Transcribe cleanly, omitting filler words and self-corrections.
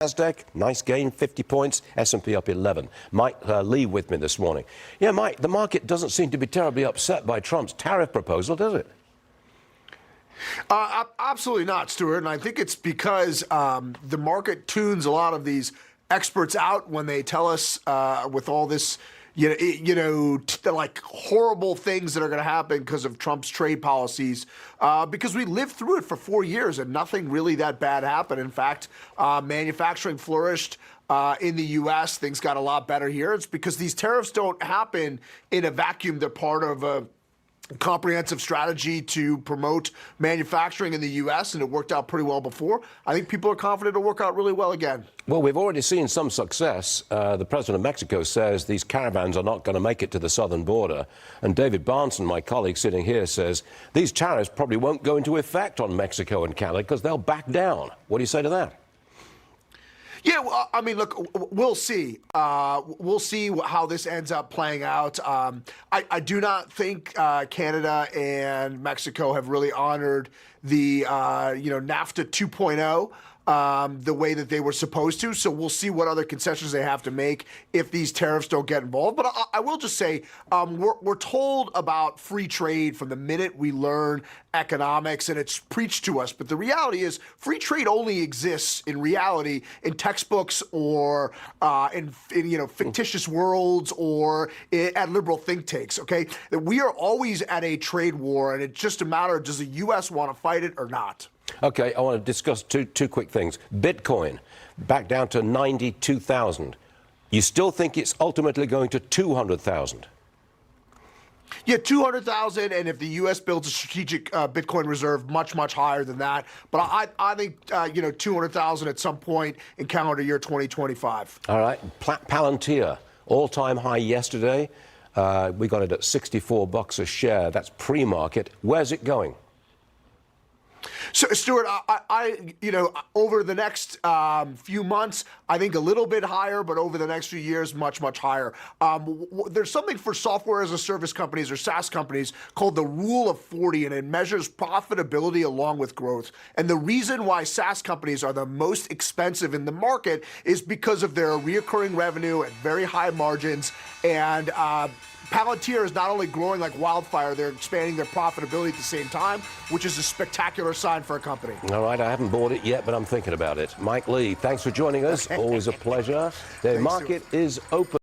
NASDAQ, nice gain, 50 points, S&P up 11. Mike Lee with me this morning. Yeah, Mike, the market doesn't seem to be terribly upset by Trump's tariff proposal, does it? Absolutely not, Stuart. And I think it's because the market tunes a lot of these experts out when they tell us with all this, like horrible things that are going to happen because of Trump's trade policies, because we lived through it for 4 years and nothing really that bad happened. In fact, manufacturing flourished in the U.S. Things got a lot better here. It's because these tariffs don't happen in a vacuum. They're part of a comprehensive strategy to promote manufacturing in the U.S., and it worked out pretty well before. I think people are confident it'll work out really well again. Well, we've already seen some success. The president of Mexico says these caravans are not going to make it to the southern border. And David Barnson, my colleague sitting here, says these tariffs probably won't go into effect on Mexico and Canada because they'll back down. What do you say to that? Yeah, well, I mean, look, we'll see. We'll see how this ends up playing out. I do not think Canada and Mexico have really honored the, NAFTA 2.0 the way that they were supposed to. So we'll see what other concessions they have to make if these tariffs don't get involved. But I will just say we're told about free trade from the minute we learn economics, and it's preached to us. But the reality is free trade only exists in reality in textbooks or in fictitious worlds or at liberal think tanks, okay? That we are always at a trade war, and it's just a matter of does the U.S. want to fight it or not? Okay, I want to discuss two quick things. Bitcoin, back down to 92,000. You still think it's ultimately going to 200,000? Yeah, 200,000, and if the U.S. builds a strategic Bitcoin reserve, much higher than that. But I think 200,000 at some point in calendar year 2025. All right, Palantir, all-time high yesterday. We got it at $64 a share. That's pre-market. Where's it going? So, Stuart, over the next few months, I think a little bit higher, but over the next few years, much higher. There's something for software as a service companies or SaaS companies called the Rule of 40, and it measures profitability along with growth. And the reason why SaaS companies are the most expensive in the market is because of their recurring revenue and very high margins. And Palantir is not only growing like wildfire, they're expanding their profitability at the same time, which is a spectacular sign for a company. All right, I haven't bought it yet, but I'm thinking about it. Mike Lee, thanks for joining us. Always a pleasure. The market is open.